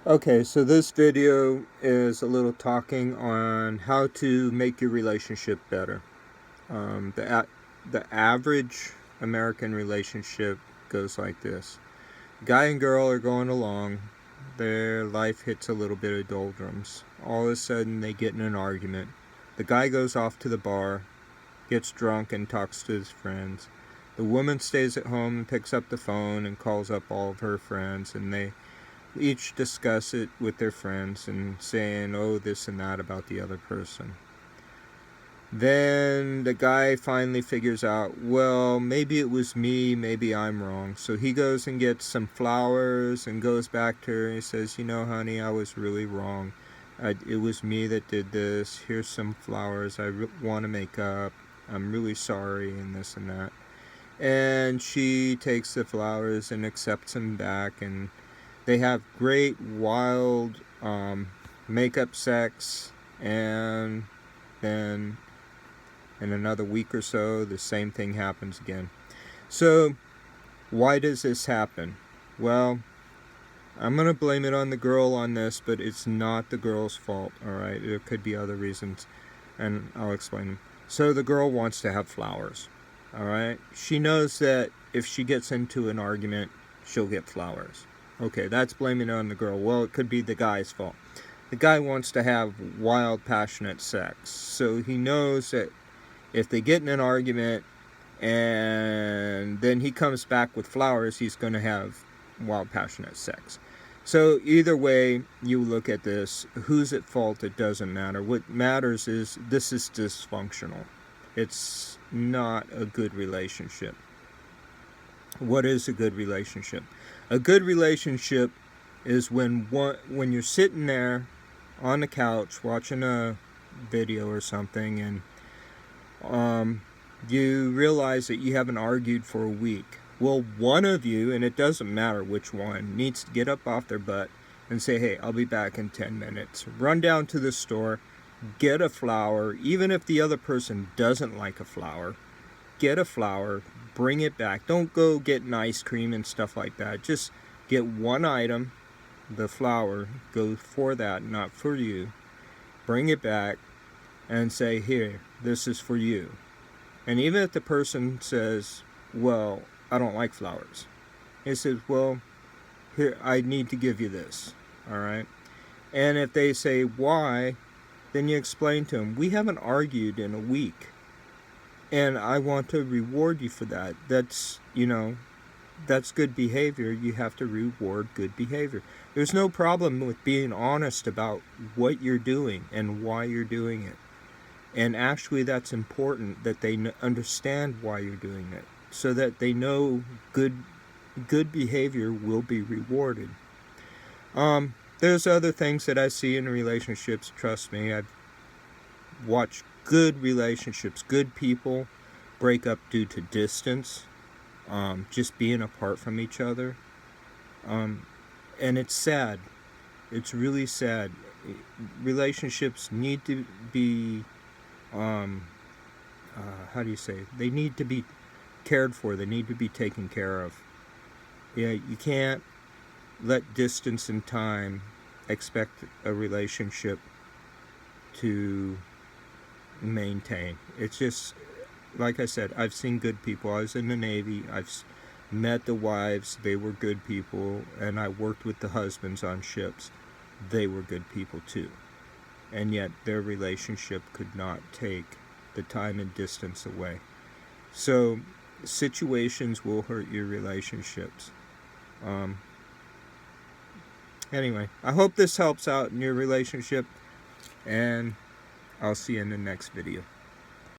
Okay, so this video is a little talking on how to make your relationship better. The average American relationship goes like this. Guy and girl are going along. Their life hits a little bit of doldrums. All of a sudden they get in an argument. The guy goes off to the bar, gets drunk and talks to his friends. The woman stays at home and picks up the phone and calls up all of her friends, and they each discuss it with their friends and saying, oh, this and that about the other person. Then the guy finally figures out, well, maybe it was me, maybe I'm wrong. So he goes and gets some flowers and goes back to her and he says, you know, honey, I was really wrong. It was me that did this. Here's some flowers I want to make up. I'm really sorry, and this and that. And she takes the flowers and accepts them back, and they have great, wild makeup sex, and then in another week or so, the same thing happens again. So, why does this happen? Well, I'm going to blame it on the girl on this, but it's not the girl's fault, alright? There could be other reasons, and I'll explain them. So, the girl wants to have flowers, alright? She knows that if she gets into an argument, she'll get flowers. Okay, that's blaming it on the girl. Well, it could be the guy's fault. The guy wants to have wild, passionate sex. So he knows that if they get in an argument and then he comes back with flowers, he's going to have wild, passionate sex. So either way you look at this, who's at fault, it doesn't matter. What matters is this is dysfunctional. It's not a good relationship. What is a good relationship? A good relationship is when you're sitting there on the couch watching a video or something, and you realize that you haven't argued for a week. Well, one of you, and it doesn't matter which one, needs to get up off their butt and say, hey, I'll be back in 10 minutes. Run down to the store, get a flower, even if the other person doesn't like a flower. Get a flower, bring it back. Don't go getting ice cream and stuff like that. Just get one item, the flower, go for that, not for you. Bring it back and say, here, this is for you. And even if the person says, well, I don't like flowers, he says, well, here, I need to give you this, all right? And if they say, why, then you explain to them, we haven't argued in a week, and I want to reward you for that. That's, that's good behavior. You have to reward good behavior. There's no problem with being honest about what you're doing and why you're doing it. And actually that's important, that they understand why you're doing it, so that they know good behavior will be rewarded. There's other things that I see in relationships. Trust me, I've watched good relationships, good people break up due to distance, just being apart from each other. And it's sad. It's really sad. Relationships need to be, how do you say? They need to be cared for. They need to be taken care of. Yeah, you can't let distance and time expect a relationship to maintain. It's just, like I said, I've seen good people. I was in the Navy. I've met the wives. They were good people. And I worked with the husbands on ships. They were good people too. And yet their relationship could not take the time and distance away. So situations will hurt your relationships. Anyway, I hope this helps out in your relationship, and I'll see you in the next video.